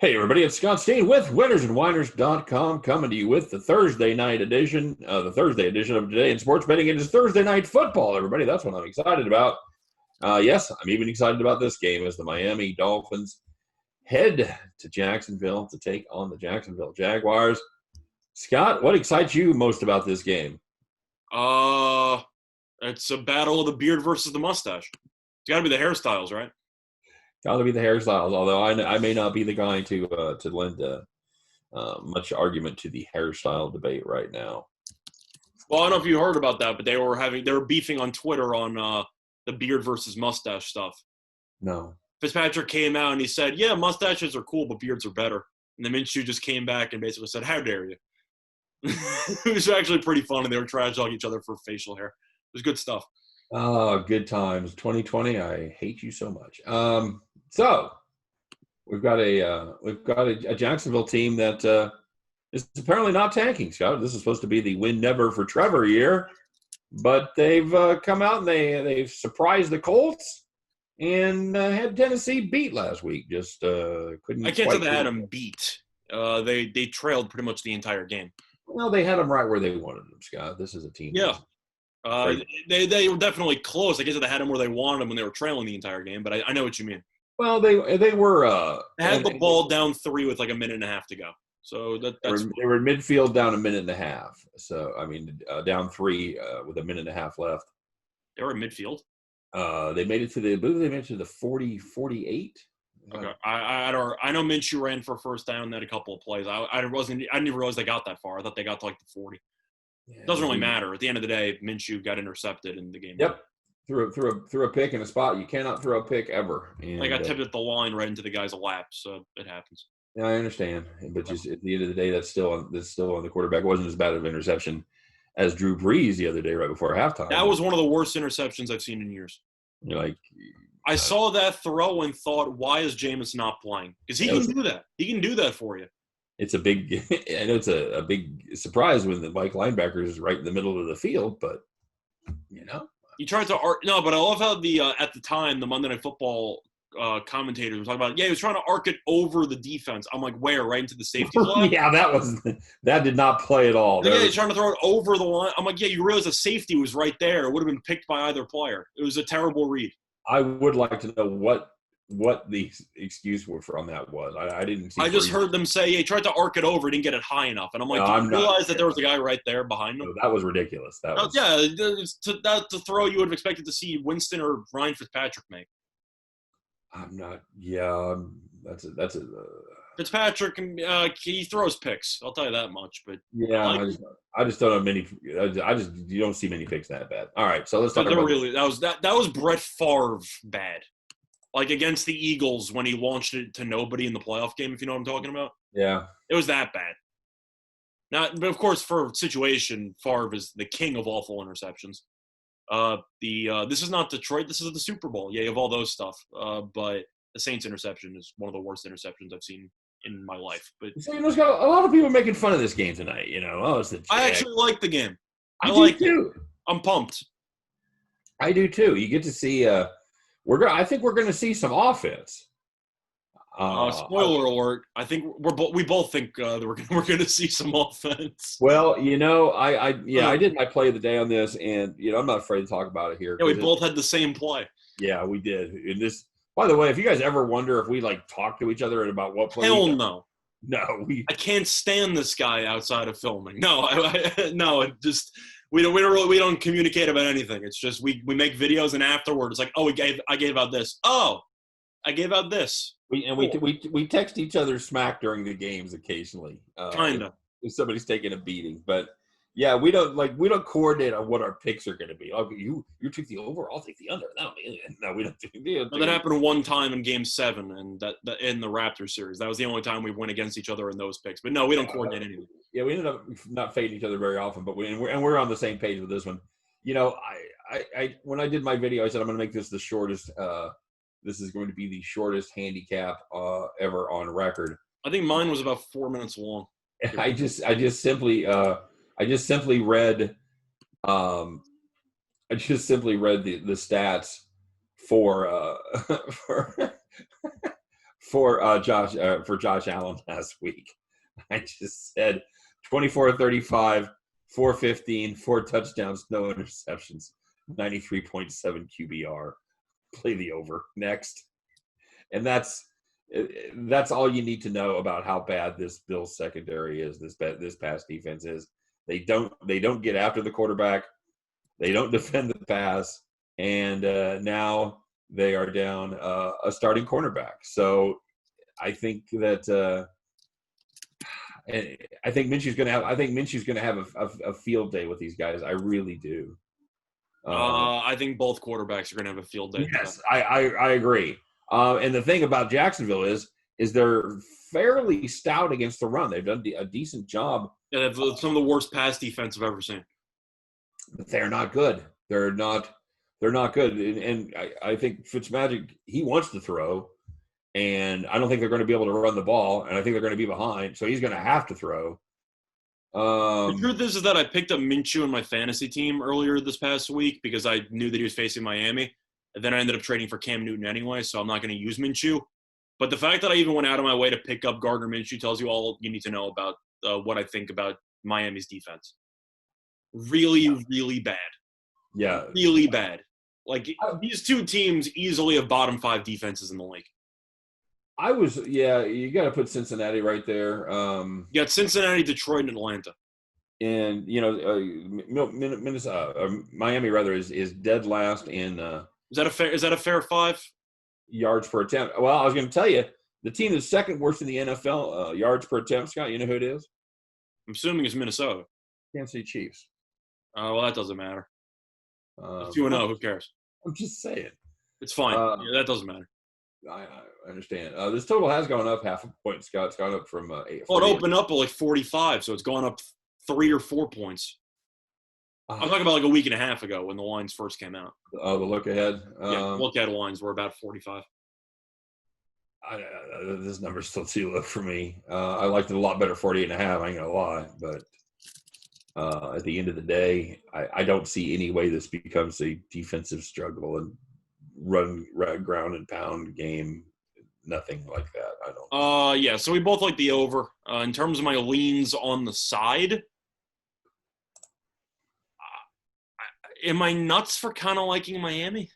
Hey, everybody, it's Scott Steen with winnersandwhiners.com coming to you with the Thursday edition of Today in Sports Betting. It is Thursday night football, everybody. That's what I'm excited about. Yes, I'm even excited about this game as the Miami Dolphins head to Jacksonville to take on the Jacksonville Jaguars. Scott, what excites you most about this game? It's a battle of the beard versus the mustache. It's got to be the hairstyles, right? Got to be the hairstyles, although I may not be the guy to lend much argument to the hairstyle debate right now. Well, I don't know if you heard about that, but they were beefing on Twitter on the beard versus mustache stuff. No. Fitzpatrick came out and he said, "Yeah, mustaches are cool, but beards are better." And then Minshew just came back and basically said, "How dare you?" It was actually pretty funny. They were trash talking each other for facial hair. It was good stuff. Oh, good times. 2020. I hate you so much. So we've got a Jacksonville team that is apparently not tanking, Scott. This is supposed to be the win never for Trevor year, but they've come out and they've surprised the Colts and had Tennessee beat last week. Just couldn't. I can't say they had them beat. They trailed pretty much the entire game. Well, they had them right where they wanted them, Scott. This is a team. Yeah. They were definitely close. I guess they had them where they wanted them when they were trailing the entire game, but I know what you mean. Well, they were. They had the ball down 3 with like a minute and a half to go. So they were in midfield down a minute and a half. So I mean, down 3 with a minute and a half left. They were in midfield. They made it to the 40, 48. Okay, I know Minshew ran for first down. That a couple of plays. I didn't even realize they got that far. I thought they got to like the 40. Yeah, it doesn't really matter. At the end of the day, Minshew got intercepted in the game. Yep. Threw a pick in a spot you cannot throw a pick ever. And, I got tipped at the line right into the guy's lap, so it happens. Yeah, I understand, but just at the end of the day, that's still on the quarterback. It wasn't as bad of an interception as Drew Brees the other day right before halftime. That was one of the worst interceptions I've seen in years. You're like, I saw that throw and thought, why is Jameis not playing? Because he can do that. He can do that for you. It's a big, I know it's a big surprise when the Mike linebacker is right in the middle of the field, but he tried to but I love how at the time the Monday Night Football commentators were talking about, he was trying to arc it over the defense. I'm like, where? Right into the safety line? Yeah, that did not play at all. He's trying to throw it over the line. I'm like, yeah, you realize the safety was right there. It would have been picked by either player. It was a terrible read. I would like to know what the excuse from that was. I didn't see. I just heard them say he tried to arc it over, didn't get it high enough, and I'm like, do you realize that there was a guy right there behind him? No, that was ridiculous. That's the throw you would have expected to see Winston or Ryan Fitzpatrick make. I'm not. Yeah, that's a. Fitzpatrick, he throws picks. I'll tell you that much. But yeah, I just don't know many. You don't see many picks that bad. All right, so let's talk about that was Brett Favre bad. Like against the Eagles when he launched it to nobody in the playoff game, if you know what I'm talking about. Yeah. It was that bad. But of course, for situation, Favre is the king of awful interceptions. This is not Detroit. This is the Super Bowl. Yeah, you have all those stuff. But the Saints interception is one of the worst interceptions I've seen in my life. But so, Scott, a lot of people are making fun of this game tonight. It's the Jags. I actually like the game. I like it too. I'm pumped. I do too. You get to see. I think we're going to see some offense. Spoiler alert! I think we both think that we're going to see some offense. Well, I did my play of the day on this, and I'm not afraid to talk about it here. Yeah, we both had the same play. Yeah, we did. And this, by the way, if you guys ever wonder if we talk to each other about what play, hell no. No, I can't stand this guy outside of filming. No, it just. We don't communicate about anything. It's just we make videos and afterward it's like, oh, I gave out this. Oh, I gave out this. We text each other smack during the games occasionally. Kinda. If somebody's taking a beating, but yeah, we don't coordinate on what our picks are going to be. Oh, you took the over, I'll take the under. No, we don't do that. Happened one time in Game 7, and that in the Raptors series. That was the only time we went against each other in those picks. But no, we don't coordinate anything. Yeah, we ended up not fading each other very often, but we're on the same page with this one. I when I did my video, I said I'm going to make this the shortest. This is going to be the shortest handicap ever on record. I think mine was about 4 minutes long. I just simply read the stats for for Josh Allen last week. I just said 24-35, 415, 4 touchdowns, no interceptions, 93.7 QBR. Play the over next. And that's all you need to know about how bad this Bills secondary is. This pass defense is. They don't get after the quarterback. They don't defend the pass, and now they are down a starting cornerback. So I think that I think Minshew's going to have a field day with these guys. I really do. I think both quarterbacks are going to have a field day. Yes, I agree. And the thing about Jacksonville is they're fairly stout against the run. They've done a decent job. Yeah, they have some of the worst pass defense I've ever seen. But they're not good. They're not good. And I think Fitzmagic, he wants to throw, and I don't think they're going to be able to run the ball, and I think they're going to be behind, so he's going to have to throw. The truth is that I picked up Minshew in my fantasy team earlier this past week because I knew that he was facing Miami. And then I ended up trading for Cam Newton anyway, so I'm not going to use Minshew. But the fact that I even went out of my way to pick up Gardner Minshew tells you all you need to know about what I think about Miami's defense. Really, really bad. Yeah. Really bad. Like, these two teams easily have bottom 5 defenses in the league. You got to put Cincinnati right there. You got Cincinnati, Detroit, and Atlanta. And, Miami, rather, is dead last in Is that a fair 5? Yards per attempt. Well, I was going to tell you, the team that's second worst in the NFL, yards per attempt, Scott, you know who it is? I'm assuming it's Minnesota. Kansas City Chiefs. Well, that doesn't matter. 2-0, who cares? I'm just saying. It's fine. That doesn't matter. I understand. This total has gone up half a point, Scott. It's gone up from 8. Well, it opened up at like 45, so it's gone up 3 or 4 points. I'm talking about like a week and a half ago when the lines first came out. Oh, the look ahead? Look ahead lines were about 45. This number's still too low for me. I liked it a lot better 48.5, I ain't going to lie. But at the end of the day, I don't see any way this becomes a defensive struggle and run ground and pound game. Nothing like that. I don't. Yeah, so we both like the over. In terms of my leans on the side, am I nuts for kind of liking Miami?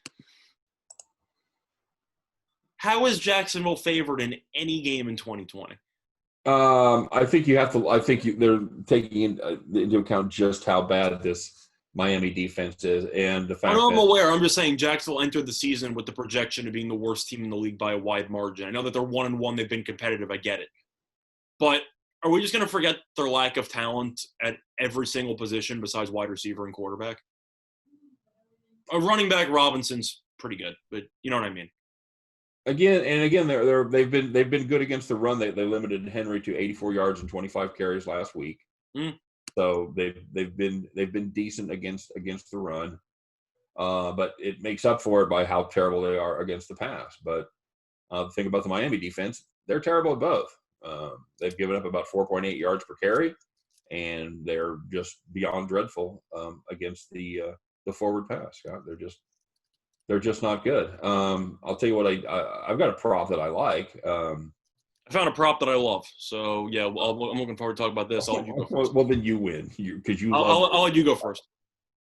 How is Jacksonville favored in any game in 2020? I think you have to. I think they're taking into account just how bad this Miami defense is, and the fact. I'm aware. I'm just saying Jacksonville entered the season with the projection of being the worst team in the league by a wide margin. I know that they're 1-1. They've been competitive. I get it, but are we just going to forget their lack of talent at every single position besides wide receiver and quarterback? A running back Robinson's pretty good, but you know what I mean. Again, they've been good against the run. They limited Henry to 84 yards and 25 carries last week. So they've been decent against the run. But it makes up for it by how terrible they are against the pass. But the thing about the Miami defense, they're terrible at both. They've given up about 4.8 yards per carry, and they're just beyond dreadful against the forward pass. Scott, they're just not good. I'll tell you what, I've got a prop that I like. I found a prop that I love. So yeah, I'm looking forward to talking about this. I'll let you go first. Well, then you win because I'll let you go first.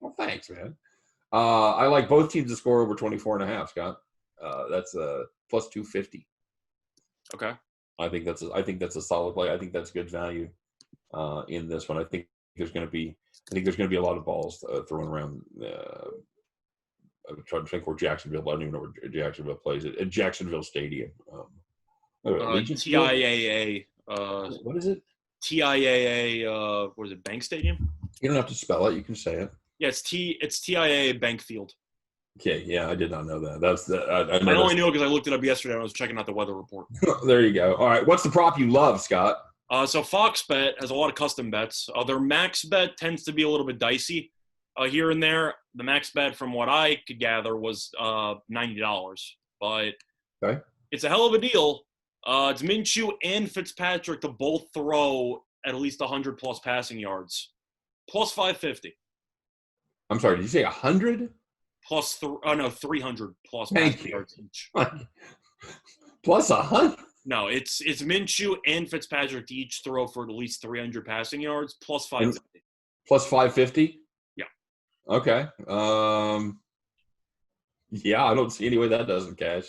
Well, thanks, man. I like both teams to score over 24.5, Scott. That's plus 250. Okay. I think that's a solid play. I think that's good value in this one. I think there's going to be a lot of balls thrown around. I'm trying to think where Jacksonville. I don't even know where Jacksonville plays at Jacksonville Stadium. TIAA. What is it? TIAA. What is it? Bank Stadium. You don't have to spell it. You can say it. Yeah, it's TIAA Bank Field. Okay, yeah, I did not know that. That's the. I only knew it because I looked it up yesterday when I was checking out the weather report. There you go. All right, what's the prop you love, Scott? So Fox Bet has a lot of custom bets. Their max bet tends to be a little bit dicey here and there. The max bet, from what I could gather, was $90. But okay, it's a hell of a deal. It's Minshew and Fitzpatrick to both throw at least 100-plus passing yards. Plus 550. I'm sorry, did you say 100? 300 plus passing yards each. Plus 100? No, it's Minshew and Fitzpatrick to each throw for at least 300 passing yards plus 550. Plus 550? Yeah. Okay. Yeah, I don't see any way that doesn't cash.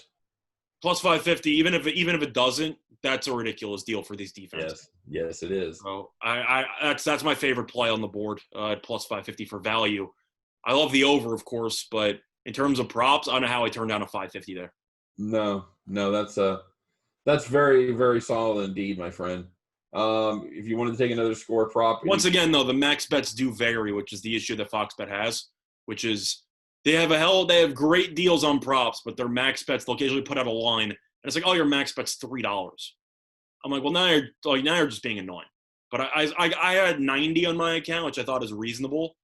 Plus 550, even if it doesn't, that's a ridiculous deal for these defenses. Yes, it is. So that's my favorite play on the board at plus 550 for value. I love the over, of course, but in terms of props, I don't know how I turned down a 550 there. No, that's very, very solid indeed, my friend. If you wanted to take another score prop, Once again, though, the max bets do vary, which is the issue that Fox Bet has, which is they have great deals on props, but their max bets, they'll occasionally put out a line, and it's like, oh, your max bet's $3. I'm like, well, now you're just being annoying. But I had 90 on my account, which I thought is reasonable.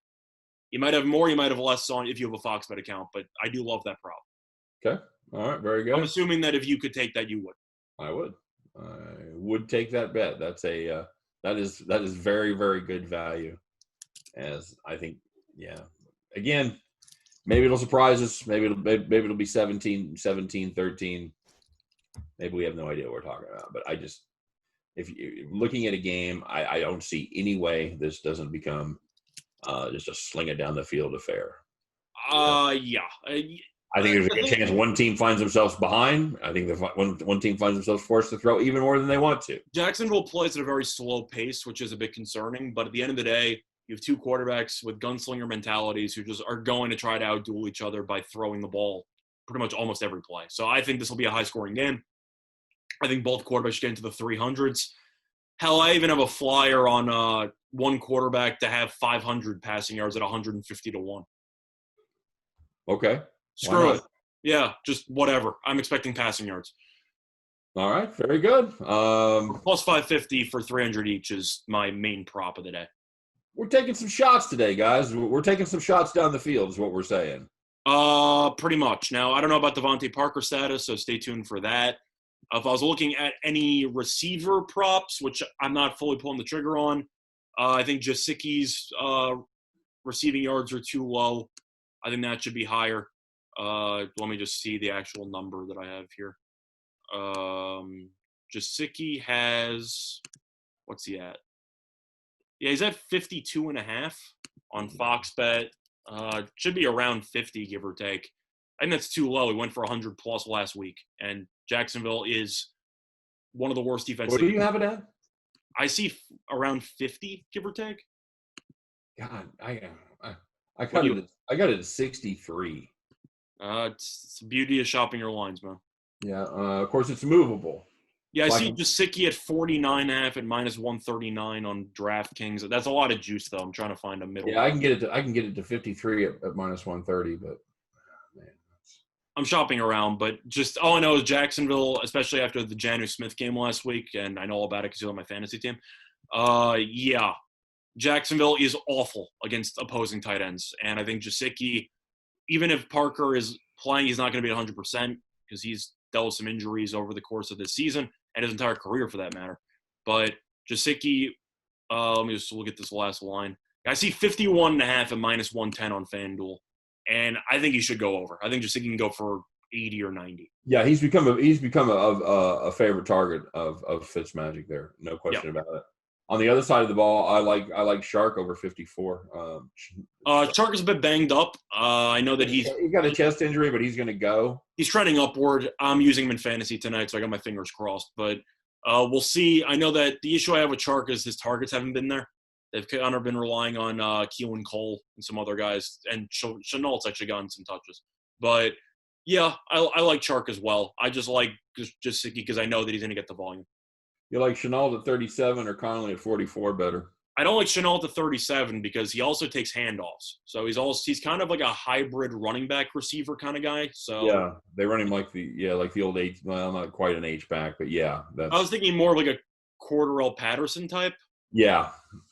You might have more, you might have less on if you have a Fox Bet account, but I do love that prop. Okay. All right. Very good. I'm assuming that if you could take that, you would. I would take that bet. That is very, very good value. As I think, yeah. Again, maybe it'll surprise us. Maybe it'll be 17, 13. Maybe we have no idea what we're talking about. But if you're looking at a game, I don't see any way this doesn't become just a sling it down the field affair. Yeah. I think there's a good chance one team finds themselves behind. I think one team finds themselves forced to throw even more than they want to. Jacksonville plays at a very slow pace, which is a bit concerning. But at the end of the day, you have two quarterbacks with gunslinger mentalities who just are going to try to outduel each other by throwing the ball pretty much almost every play. So I think this will be a high-scoring game. I think both quarterbacks get into the 300s. Hell, I even have a flyer on one quarterback to have 500 passing yards at 150 to 1. Okay. Screw it. Yeah, just whatever. I'm expecting passing yards. All right, very good. Plus 550 for 300 each is my main prop of the day. We're taking some shots today, guys. We're taking some shots down the field is what we're saying. Pretty much. Now, I don't know about Devontae Parker status, so stay tuned for that. If I was looking at any receiver props, which I'm not fully pulling the trigger on, I think Jasicki's receiving yards are too low. I think that should be higher. Let me just see the actual number that I have here. Jasicki has – what's he at? Yeah, he's at 52.5 on Fox Bet. Should be around 50, give or take. I think that's too low. He went for 100-plus last week, and Jacksonville is one of the worst defenses. What do you have it at? I see around 50, give or take. God, I got it at 63. It's the beauty of shopping your lines, man. Yeah, of course it's movable. Yeah, I see Jasicki at 49.5 at minus 139 on DraftKings. That's a lot of juice, though. I'm trying to find a middle. Yeah, I can get it to 53 at minus 130, but man, I'm shopping around. But just all I know is Jacksonville, especially after the Janu Smith game last week, and I know all about it because he's on my fantasy team. Yeah, Jacksonville is awful against opposing tight ends, and I think Jasicki, even if Parker is playing, he's not going to be 100% because he's dealt with some injuries over the course of this season and his entire career for that matter. But Jasicki, let me just look at this last line. I see 51.5 at minus 110 on FanDuel, and I think he should go over. I think Jasicki can go for 80 or 90. Yeah, he's become a favorite target of Fitzmagic there, no question about it. On the other side of the ball, I like Shark over 54. Shark is a bit banged up. I know that he got a chest injury, but he's going to go. He's trending upward. I'm using him in fantasy tonight, so I got my fingers crossed. But we'll see. I know that the issue I have with Shark is his targets haven't been there. They've kind of been relying on Keelan Cole and some other guys, and Chenault's actually gotten some touches. But yeah, I like Shark as well. I just like Jasicki because I know that he's going to get the volume. You like Chenault at 37 or Conley at 44 better? I don't like Chenault at 37 because he also takes handoffs. So he's kind of like a hybrid running back receiver kind of guy. So yeah, they run him like the old H. Well, not quite an H back, but yeah. I was thinking more like a Cordarrelle Patterson type. Yeah,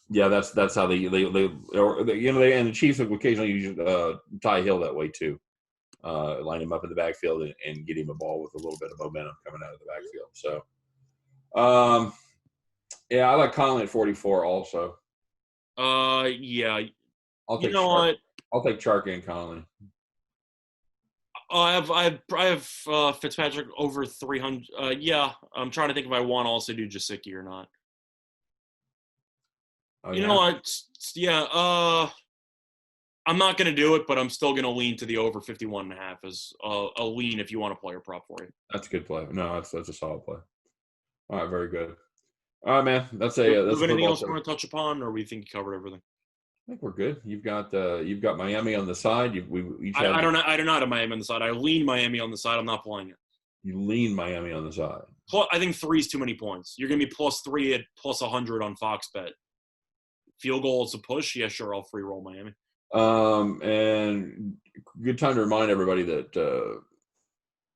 that's how they and the Chiefs will occasionally use Ty Hill that way too. Line him up in the backfield and get him a ball with a little bit of momentum coming out of the backfield. So. Yeah, I like Conley at 44 also. Yeah. I'll take Chark and Conley. I have Fitzpatrick over 300. Yeah, I'm trying to think if I want to also do Jasicki or not. Oh, You yeah? know what? Yeah. I'm not going to do it, but I'm still going to lean to the over 51.5 as a lean if you want to play a prop for you. That's a good play. No, that's a solid play. All right, very good. All right, man. That's Do a you have anything football else show. you want to touch upon, or we think you covered everything? I think we're good. You've got Miami on the side. We each have I don't know have Miami on the side. I lean Miami on the side. I'm not playing it. you lean Miami on the side. I think 3 is too many points. You're going to be +3 at +100 on Fox Bet. Field goal is a push. Yeah, sure. I'll free roll Miami. And good time to remind everybody that the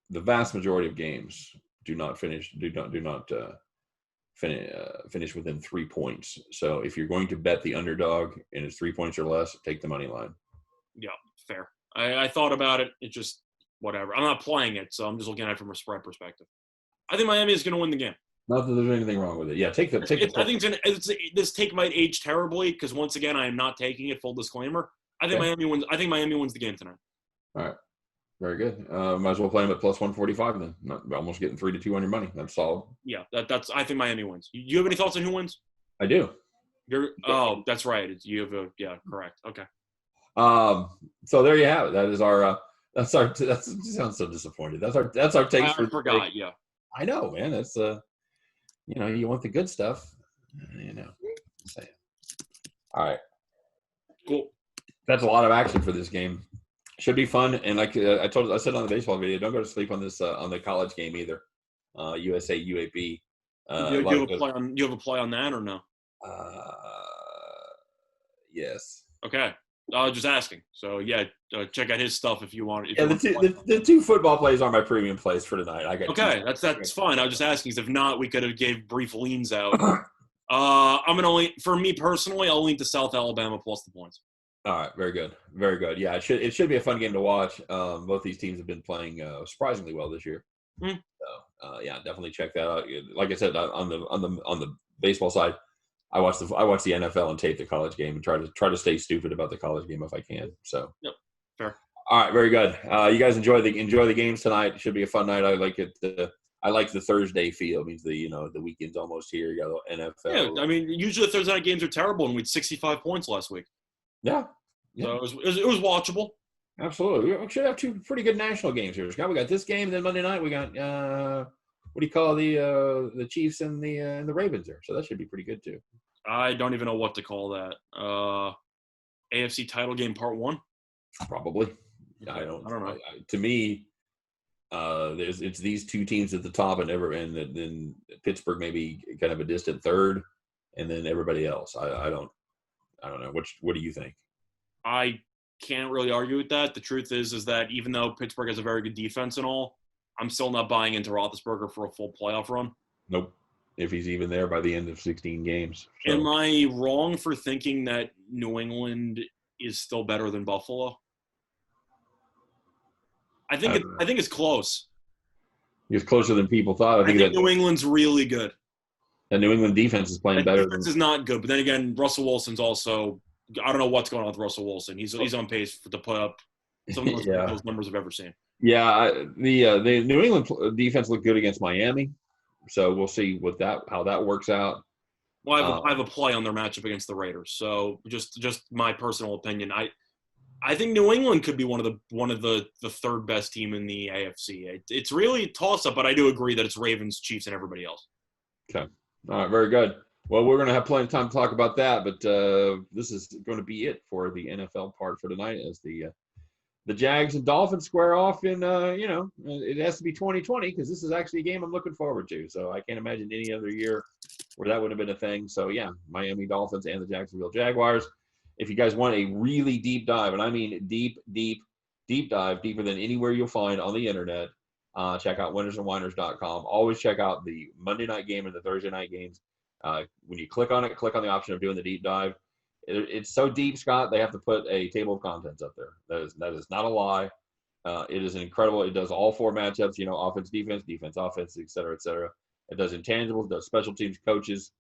vast majority of games do not finish within 3 points. So if you're going to bet the underdog and it's 3 points or less, take the money line. Yeah, fair. I thought about it. It just whatever. I'm not playing it, so I'm just looking at it from a spread perspective. I think Miami is going to win the game. Not that there's anything wrong with it. Yeah, take the. I think this take might age terribly because once again I am not taking it. Full disclaimer. I think Miami wins. I think Miami wins the game tonight. All right, very good. Might as well play them at +145 then. Almost getting 3 to 2 on your money. That's solid. Yeah, that's. I think Miami wins. You have any thoughts on who wins? I do. That's right. You have correct. Okay. So there you have it. That is our. That sounds so disappointed. That's our takes for. I forgot. Yeah. I know, man. That's you want the good stuff. Say it. All right. Cool. That's a lot of action for this game. Should be fun. And like I said on the baseball video, don't go to sleep on this on the college game either. USA UAB. You have a play on that or no? Yes. Okay. Just asking. So yeah, check out his stuff if you want. The two football plays are my premium plays for tonight. I got okay. That's fine. I was just asking because if not, we could have gave brief leans out. I'm gonna for me personally, I'll lean to South Alabama plus the points. All right, very good, very good. Yeah, it should be a fun game to watch. Both these teams have been playing surprisingly well this year. Mm. So yeah, definitely check that out. Like I said, on the baseball side, I watch the NFL and tape the college game and try to stay stupid about the college game if I can. So yep, fair. All right, very good. You guys enjoy the games tonight. It should be a fun night. I like it. I like the Thursday feel. It means the weekend's almost here. You got NFL. Yeah, I mean, usually Thursday night games are terrible, and we had 65 points last week. Yeah. So it was watchable. Absolutely. We should have two pretty good national games here. We got this game, then Monday night we got what do you call the Chiefs and the Ravens there. So that should be pretty good too. I don't even know what to call that. AFC title game part 1? Probably. I don't know. To me, it's these two teams at the top and then Pittsburgh maybe kind of a distant third, and then everybody else. I don't know. What do you think? I can't really argue with that. The truth is that even though Pittsburgh has a very good defense and all, I'm still not buying into Roethlisberger for a full playoff run. Nope. If he's even there by the end of 16 games. So. Am I wrong for thinking that New England is still better than Buffalo? I think it's close. It's closer than people thought. I think that New England's really good. The New England defense is playing better. Defense is not good, but then again, Russell Wilson's also. I don't know what's going on with Russell Wilson. He's on pace to put up some of those numbers I've ever seen. Yeah, the New England defense looked good against Miami, so we'll see how that works out. Well, I have a play on their matchup against the Raiders. So just my personal opinion, I think New England could be one of the third best team in the AFC. It's really a toss up, but I do agree that it's Ravens, Chiefs, and everybody else. Okay, all right, very good. Well, we're going to have plenty of time to talk about that, but this is going to be it for the NFL part for tonight as the Jags and Dolphins square off in, it has to be 2020 because this is actually a game I'm looking forward to. So I can't imagine any other year where that would have been a thing. So, yeah, Miami Dolphins and the Jacksonville Jaguars. If you guys want a really deep dive, and I mean deep dive, deeper than anywhere you'll find on the internet, check out winnersandwiners.com. Always check out the Monday night game and the Thursday night games. When you click on the option of doing the deep dive. It's so deep, Scott, they have to put a table of contents up there. That is not a lie. It is incredible. It does all 4 matchups, offense, defense, offense, et cetera, et cetera. It does intangibles, does special teams, coaches.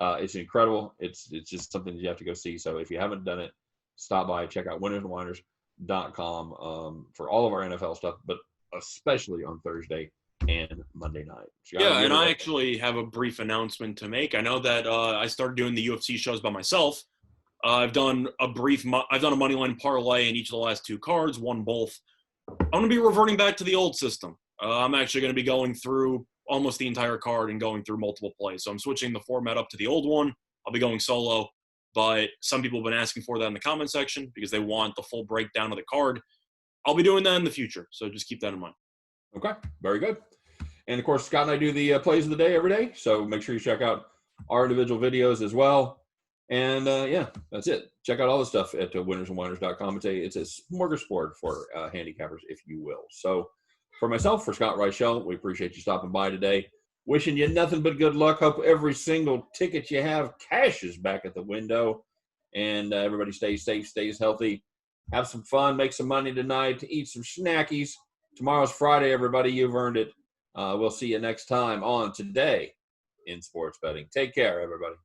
It's incredible. It's just something that you have to go see. So if you haven't done it, stop by, check out Winners and Winers. for all of our NFL stuff, but especially on Thursday and Monday night. Yeah, and I actually have a brief announcement to make. I know that I started doing the UFC shows by myself. I've done a money line parlay in each of the last 2 cards, won both. I'm going to be reverting back to the old system. I'm actually going to be going through almost the entire card and going through multiple plays. So I'm switching the format up to the old one. I'll be going solo, but some people have been asking for that in the comment section because they want the full breakdown of the card. I'll be doing that in the future, so just keep that in mind. Okay, very good. And, of course, Scott and I do the plays of the day every day, so make sure you check out our individual videos as well. And, yeah, that's it. Check out all the stuff at winnersandwhiners.com. It's a smorgasbord for handicappers, if you will. So for myself, for Scott Reichel, we appreciate you stopping by today. Wishing you nothing but good luck. Hope every single ticket you have cashes back at the window. And everybody stays safe, stays healthy. Have some fun. Make some money tonight. Eat some snackies. Tomorrow's Friday, everybody. You've earned it. We'll see you next time on Today in Sports Betting. Take care, everybody.